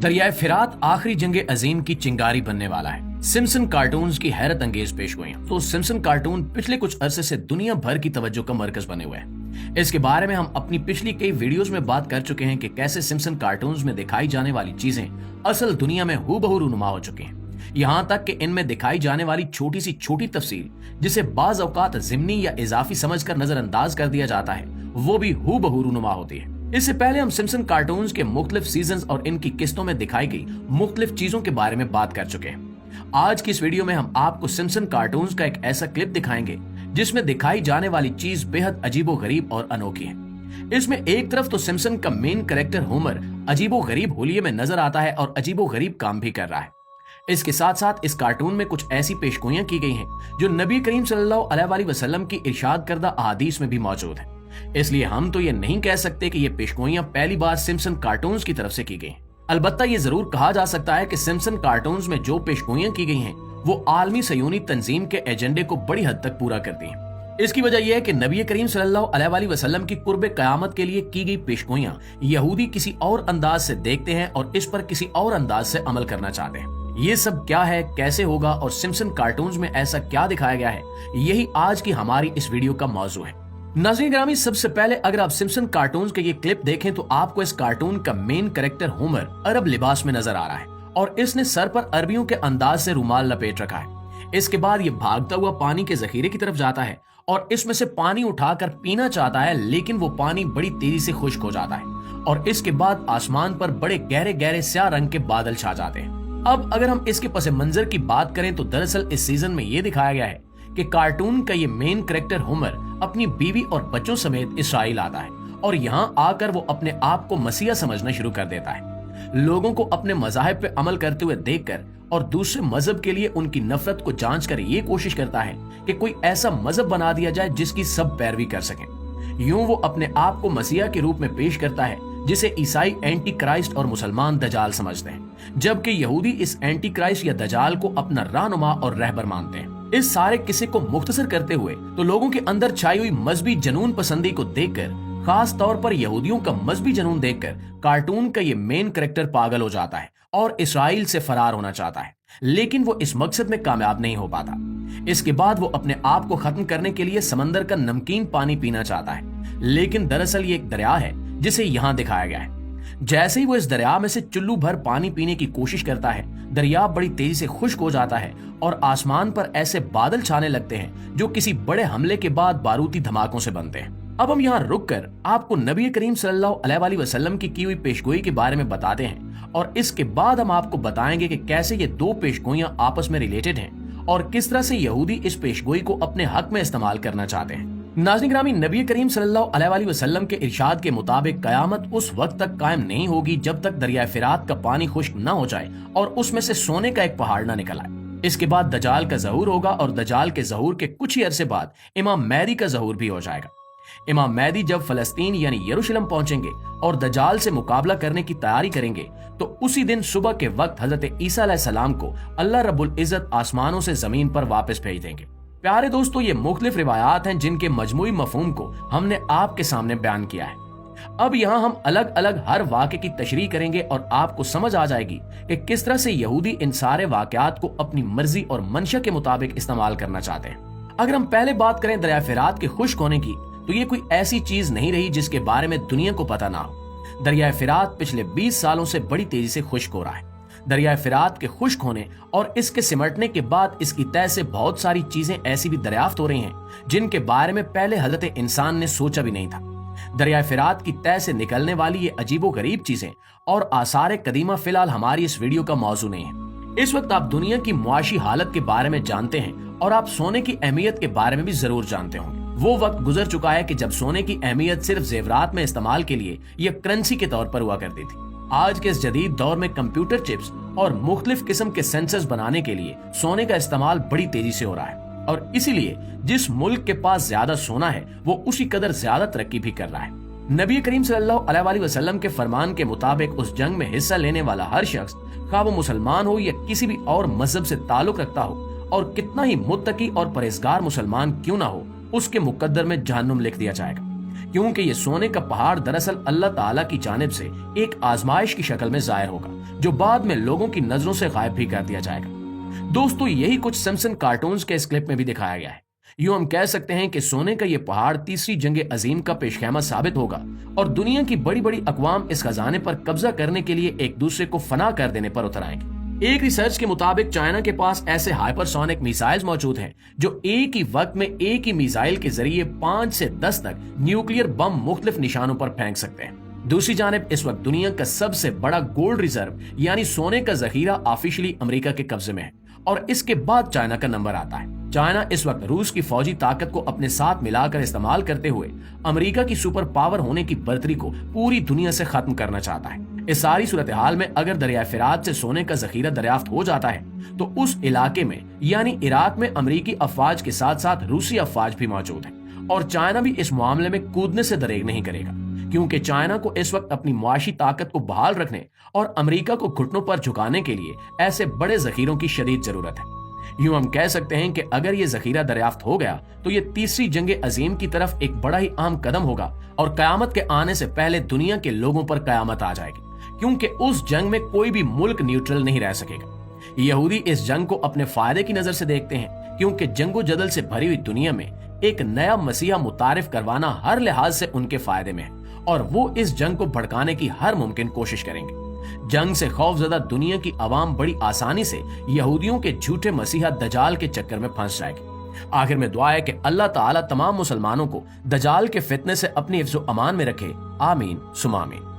दरियाए फिरात आखिरी जंग अजीम की चिंगारी बनने वाला है। सिम्पसन कार्टून्स की हैरत अंगेज पेशगोइयां। तो सिम्पसन कार्टून पिछले कुछ अरसे से दुनिया भर की तवज्जो का मरकज बने हुए हैं। इसके बारे में हम अपनी पिछली कई वीडियोस में बात कर चुके हैं कि कैसे सिम्पसन कार्टून्स में दिखाई जाने वाली चीजें असल दुनिया में हूबहू रूनुमा हो चुकी हैं। यहाँ तक कि इनमें दिखाई जाने वाली छोटी सी छोटी तफसील जिसे बाज औकात ज़िम्नी या इजाफी समझकर नजरअंदाज कर दिया जाता है, वो भी हूबहू रूनुमा होती है। इससे पहले हम सिम्पसन कार्टून्स के मुख्तलिफ सीजन्स और इनकी किस्तों में दिखाई गई मुख्तलिफ चीजों के बारे में बात कर चुके हैं। आज की इस वीडियो में हम आपको सिम्पसन कार्टून्स का एक ऐसा क्लिप दिखाएंगे जिसमें दिखाई जाने वाली चीज बेहद अजीबो गरीब और अनोखी है। इसमें एक तरफ तो सिम्पसन का मेन कैरेक्टर होमर अजीबो गरीब होलिये में नजर आता है और अजीबो गरीब काम भी कर रहा है। इसके साथ साथ इस कार्टून में कुछ ऐसी पेशगोइयां की गई हैं जो नबी करीम सल्लल्लाहु अलैहि वसल्लम की इरशाद करदा अहादीस में भी मौजूद है। इसलिए हम तो ये नहीं कह सकते कि ये पेशगोइयां पहली बार सिम्पसन कार्टून्स की तरफ से की गई। अलबत्ता ये जरूर कहा जा सकता है कि सिम्पसन कार्टून्स में जो पेशगोइयां की गई हैं वो आलमी सयूनी तंजीम के एजेंडे को बड़ी हद तक पूरा करती हैं। इसकी वजह यह है कि नबी करीम सल्लल्लाहु अलैहि वसल्लम की कुर्ब क़यामत के लिए की गई पेशगोइयां यहूदी किसी और अंदाज से देखते हैं और इस पर किसी और अंदाज से अमल करना चाहते हैं। ये सब क्या है, कैसे होगा और सिम्पसन कार्टून्स में ऐसा क्या दिखाया गया है, यही आज की हमारी इस वीडियो का मौजू है। नाज़रीन ग्रामी, सबसे पहले अगर आप सिम्पसन कार्टून्स के ये क्लिप देखें तो आपको इस कार्टून का मेन कैरेक्टर होमर अरब लिबास में नजर आ रहा है और इसने सर पर अरबियों के अंदाज से रुमाल लपेट रखा है। इसके बाद ये भागता हुआ पानी के जखीरे की तरफ जाता है और इसमें से पानी उठाकर पीना चाहता है, लेकिन वो पानी बड़ी तेजी से खुश्क हो जाता है और इसके बाद आसमान पर बड़े गहरे गहरे स्याह रंग के बादल छा जाते हैं। अब अगर हम इसके पस मंजर की बात करें तो दरअसल इस सीजन में ये दिखाया गया है कि कार्टून का ये मेन कैरेक्टर होमर अपनी बीवी और बच्चों समेत इसराइल आता है और यहाँ आकर वो अपने आप को मसीहा समझना शुरू कर देता है। लोगों को अपने मज़ाहिब पे अमल करते हुए देखकर और दूसरे मजहब के लिए उनकी नफरत को जांच कर ये कोशिश करता है कि कोई ऐसा मजहब बना दिया जाए जिसकी सब पैरवी कर सकें। यूं वो अपने आप को मसीहा के रूप में पेश करता है जिसे ईसाई एंटी क्राइस्ट और मुसलमान दजाल समझते हैं, जबकि यहूदी इस एंटी क्राइस्ट या दजाल को अपना रहनुमा और रहबर मानते हैं। इस सारे किस्से को मुख्तसर करते हुए तो लोगों के अंदर छाई हुई मजहबी जनून पसंदी को देखकर, खास तौर पर यहूदियों का मजहबी जनून देखकर कार्टून का ये मेन कैरेक्टर पागल हो जाता है और इसराइल से फरार होना चाहता है, लेकिन वो इस मकसद में कामयाब नहीं हो पाता। इसके बाद वो अपने आप को खत्म करने के लिए समंदर का नमकीन पानी पीना चाहता है, लेकिन दरअसल ये एक दरिया है जिसे यहाँ दिखाया गया है। जैसे ही वो इस दरिया में से चुल्लू भर पानी पीने की कोशिश करता है, दरिया बड़ी तेजी से खुश्क हो जाता है और आसमान पर ऐसे बादल छाने लगते हैं जो किसी बड़े हमले के बाद बारूदी धमाकों से बनते हैं। अब हम यहाँ रुककर आपको नबी करीम सल्लल्लाहु अलैहि वसल्लम की हुई पेशगोई के बारे में बताते हैं और इसके बाद हम आपको बताएंगे कि कैसे ये दो पेशगोइयां आपस में रिलेटेड हैं और किस तरह से यहूदी इस पेशगोई को अपने हक में इस्तेमाल करना चाहते हैं। नाज़रीन ग्रामी, नबी करीम सल्लल्लाहु अलैहि वसल्लम के इरशाद के मुताबिक कयामत उस वक्त तक कायम नहीं होगी जब तक दरिया फिरात का पानी खुश्क न हो जाए और उसमें से सोने का एक पहाड़ न निकल आए। इसके बाद दजाल का ज़हूर होगा और दजाल के ज़हूर के कुछ ही अरसे बाद इमाम महदी का ज़हूर भी हो जाएगा। इमाम महदी जब फलस्तीन यानी यरूशलेम पहुंचेंगे और दजाल से मुकाबला करने की तैयारी करेंगे तो उसी दिन सुबह के वक्त हजरत ईसा अलैहिस्सलाम को अल्लाह रब्बुल इज्जत आसमानों से जमीन पर वापस भेज देंगे। प्यारे दोस्तों, ये मुख्तलिफ रिवायात हैं जिनके मजमूई मफहूम को हमने आपके सामने बयान किया है। अब यहाँ हम अलग अलग हर वाक़े की तशरीह करेंगे और आपको समझ आ जाएगी कि किस तरह से यहूदी इन सारे वाक़यात को अपनी मर्जी और मंशा के मुताबिक इस्तेमाल करना चाहते हैं। अगर हम पहले बात करें दरिया फिरात के खुश्क होने की, तो ये कोई ऐसी चीज नहीं रही जिसके बारे में दुनिया को पता ना हो। दरिया फिरात पिछले 20 सालों से बड़ी तेजी से खुश्क हो रहा है। दरिया फिरात के खुश्क होने और इसके सिमटने के बाद इसकी तह से बहुत सारी चीजें ऐसी भी दरियाफ्त हो रही हैं जिनके बारे में पहले हजरत इंसान ने सोचा भी नहीं था। दरिया फिरात की तह से निकलने वाली ये अजीबो गरीब चीजें और आसार कदीमा फिलहाल हमारी इस वीडियो का मौजू नहीं है। इस वक्त आप दुनिया की मुआशी हालत के बारे में जानते हैं और आप सोने की अहमियत के बारे में भी जरूर जानते होंगे। वो वक्त गुजर चुका है कि जब सोने की अहमियत सिर्फ जेवरात में इस्तेमाल के लिए या करेंसी के तौर पर हुआ करती थी। आज के इस जदीद दौर में कंप्यूटर चिप्स और मुख्तलिफ किस्म के सेंसर्स बनाने के लिए सोने का इस्तेमाल बड़ी तेजी से हो रहा है और इसीलिए जिस मुल्क के पास ज्यादा सोना है वो उसी कदर ज्यादा तरक्की भी कर रहा है। नबी करीम सल्लल्लाहु अलैहि वसल्लम के फरमान के मुताबिक उस जंग में हिस्सा लेने वाला हर शख्स, खा वो मुसलमान हो या किसी भी और मजहब से ताल्लुक रखता हो और कितना ही मुत्तकी और परहेजगार मुसलमान क्यों ना हो, उसके मुकद्दर में जहन्नुम लिख दिया जाएगा। क्योंकि ये सोने का पहाड़ दरअसल अल्लाह ताला की जानिब से एक आजमाइश की शक्ल में जाहिर होगा, जो बाद में लोगों की नजरों से गायब भी कर दिया जाएगा। दोस्तों, यही कुछ सिम्पसन कार्टून्स के इस क्लिप में भी दिखाया गया है। यूं हम कह सकते हैं कि सोने का ये पहाड़ तीसरी जंग अजीम का पेशखेमा साबित होगा और दुनिया की बड़ी बड़ी अकवाम इस खजाने पर कब्जा करने के लिए एक दूसरे को फना कर देने पर उतर आएंगे। एक रिसर्च के मुताबिक चाइना के पास ऐसे हाइपरसोनिक मिसाइल्स मौजूद हैं जो एक ही वक्त में एक ही मिसाइल के जरिए 5 से 10 तक न्यूक्लियर बम मुख्तलिफ निशानों पर फेंक सकते हैं। दूसरी जानिब इस वक्त दुनिया का सबसे बड़ा गोल्ड रिजर्व यानी सोने का जखीरा ऑफिशियली अमेरिका के कब्जे में है और इसके बाद चाइना का नंबर आता है। चाइना इस वक्त रूस की फौजी ताकत को अपने साथ मिलाकर इस्तेमाल करते हुए अमेरिका की सुपर पावर होने की बर्तरी को पूरी दुनिया से खत्म करना चाहता है। इस सारी सूरत हाल में अगर दरिया फिरात से सोने का जखीरा दरियाफ्त हो जाता है तो उस इलाके में यानी इराक में अमेरिकी अफवाज के साथ साथ रूसी अफवाज भी मौजूद है और चाइना भी इस मामले में कूदने से दरेग नहीं करेगा, क्योंकि चाइना को इस वक्त अपनी मुआशी ताकत को बहाल रखने और अमेरिका को घुटनों पर झुकाने के लिए ऐसे बड़े जखीरों की शदीद जरूरत है। यूं हम कह सकते हैं कि अगर ये जखीरा दरियाफ्त हो गया तो ये तीसरी जंग अजीम की तरफ एक बड़ा ही अहम कदम होगा और कयामत के आने से पहले दुनिया के लोगों पर कयामत आ जाएगी, क्योंकि उस जंग में कोई भी मुल्क न्यूट्रल नहीं रह सकेगा। यहूदी इस जंग को अपने फायदे की नजर से देखते हैं, क्योंकि जंगो जदल से भरी हुई दुनिया में एक नया मसीहा मुतारिफ करवाना हर लिहाज से उनके फायदे में है और वो इस जंग को भड़काने की हर मुमकिन कोशिश करेंगे। जंग से खौफजदा दुनिया की आवाम बड़ी आसानी से यहूदियों के झूठे मसीहा दजाल के चक्कर में फंस जाएगी। आखिर में दुआ है कि अल्लाह ताला तमाम मुसलमानों को दजाल के फितने से अपनी हिफ्ज़ो अमान में रखे। आमीन सुमा आमीन।